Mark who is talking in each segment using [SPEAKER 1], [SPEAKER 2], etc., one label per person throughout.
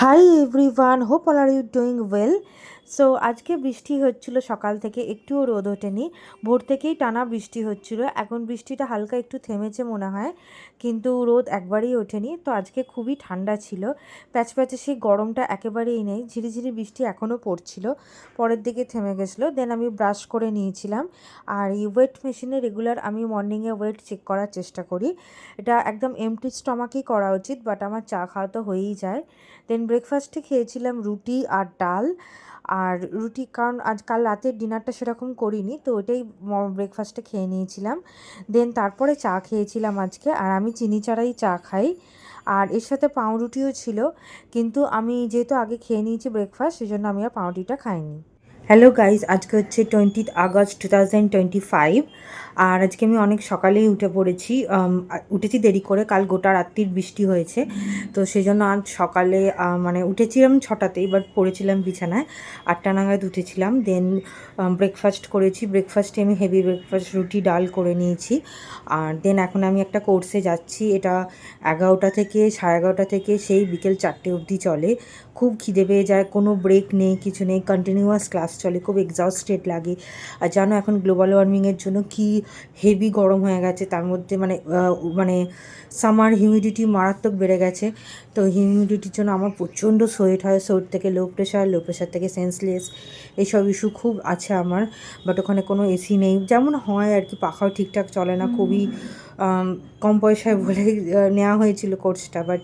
[SPEAKER 1] High everyone, hope all are you doing well. So আজকে বৃষ্টি হচ্ছিল সকাল থেকে, একটুও রোদ ওঠেনি। ভোর থেকেই টানা বৃষ্টি হচ্ছিল। এখন বৃষ্টিটা হালকা একটু থেমেছে মনে হয়, কিন্তু রোদ একবারেই ওঠেনি। তো আজকে খুবই ঠান্ডা ছিল, প্যাচপ্যাচে সেই গরমটা একেবারেই নেই। ঝিরিঝিরি বৃষ্টি এখনও পড়ছিল, পরের দিকে থেমে গেছিলো। দেন আমি ব্রাশ করে নিয়েছিলাম। আর এই ওয়েট মেশিনে রেগুলার আমি মর্নিংয়ে ওয়েট চেক করার চেষ্টা করি। এটা একদম এমটি স্টমাকেই করা উচিত, বাট আমার চা খাওয়া তো হয়েই যায়। দেন ব্রেকফাস্টে খেয়েছিলাম রুটি আর ডাল। আর রুটি, কারণ কাল রাতের ডিনারটা সেরকম করিনি, তো ওইটাই ব্রেকফাস্টে খেয়ে নিয়েছিলাম। দেন তারপরে চা খেয়েছিলাম আজকে, আর আমি চিনি ছাড়াই চা খাই। আর এর সাথে পাউরুটিও ছিল, কিন্তু আমি যেহেতু আগে খেয়ে নিয়েছি ব্রেকফাস্ট, সেই জন্য আমি আর পাউরুটিটা খাইনি। হ্যালো গাইজ, আজকে হচ্ছে 20 আগস্ট 2025। আর আজকে আমি অনেক সকালেই উঠে পড়েছি। উঠেছি দেরি করে, কাল গোটা রাত্রির বৃষ্টি হয়েছে, তো সেই জন্য আজ সকালে মানে উঠেছিলাম 6টাতেই, বাট পড়েছিলাম বিছানায়। 8টা নাগাদ উঠেছিলাম। দেন ব্রেকফাস্ট করেছি। ব্রেকফাস্টে আমি হেভি ব্রেকফাস্ট, রুটি ডাল করে নিয়েছি। আর দেন এখন আমি একটা কোর্সে যাচ্ছি। এটা 11টা থেকে 11:30 থেকে সেই বিকেল 4টে অবধি চলে। খুব খিদে পেয়ে যায়, কোনো ব্রেক নেই, কিছু নেই, কন্টিনিউয়াস ক্লাস চলে, খুব এক্সস্টেড লাগে। আর জানো এখন গ্লোবাল ওয়ার্মিংয়ের জন্য কি হেভি গরম হয়ে গেছে, তার মধ্যে মানে সামার হিউমিডিটি মারাত্মক বেড়ে গেছে। তো হিউমিডিটির জন্য আমার প্রচণ্ড সোয়েট হয়, সোয়েট থেকে লো প্রেশার থেকে সেন্সলেস, এইসব ইস্যু খুব আছে আমার। বাট ওখানে কোনো এসি নেই, যেমন হয় আর কি, পাখাও ঠিকঠাক চলে না। খুবই কম পয়সায় বলে নেওয়া হয়েছিল কোর্সটা, বাট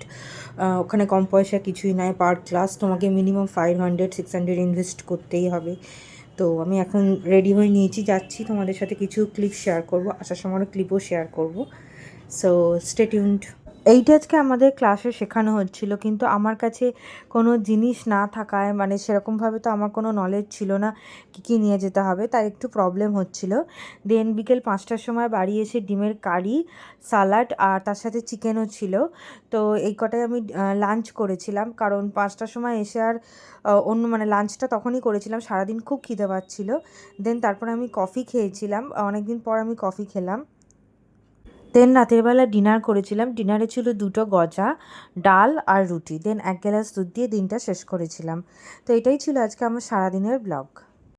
[SPEAKER 1] ওখানে কম পয়সা কিছুই নয়। পার ক্লাস তোমাকে মিনিমাম 500-600 ইনভেস্ট করতেই হবে। তো আমি এখন রেডি হয়ে নিয়েছি, যাচ্ছি। তোমাদের সাথে কিছু ক্লিপ শেয়ার করব, আসার সময় ক্লিপও শেয়ার করব। So stay tuned. এইটা আজকে আমাদের ক্লাসে শেখানো হচ্ছিল, কিন্তু আমার কাছে কোনো জিনিস না থাকায়, মানে সেরকমভাবে তো আমার কোনো নলেজ ছিল না কী কী নিয়ে যেতে হবে, তাই একটু প্রবলেম হচ্ছিল। দেন বিকেল 5টার সময় বাড়ি এসে ডিমের কারি, সালাড আর তার সাথে চিকেনও ছিল। তো এই কটাই আমি লাঞ্চ করেছিলাম, কারণ 5টার সময় এসে আর অন্য মানে লাঞ্চটা তখনই করেছিলাম, সারাদিন খুব খিদে পাচ্ছিল। দেন তারপরে আমি কফি খেয়েছিলাম, অনেকদিন পর আমি কফি খেলাম। দেন রাতের বেলা ডিনার করেছিলাম। ডিনারে ছিল 2টো গজা, ডাল আর রুটি। দেন 1 গ্লাস দুধ দিয়ে দিনটা শেষ করেছিলাম। তো এটাই ছিল আজকে আমার সারাদিনের ব্লগ।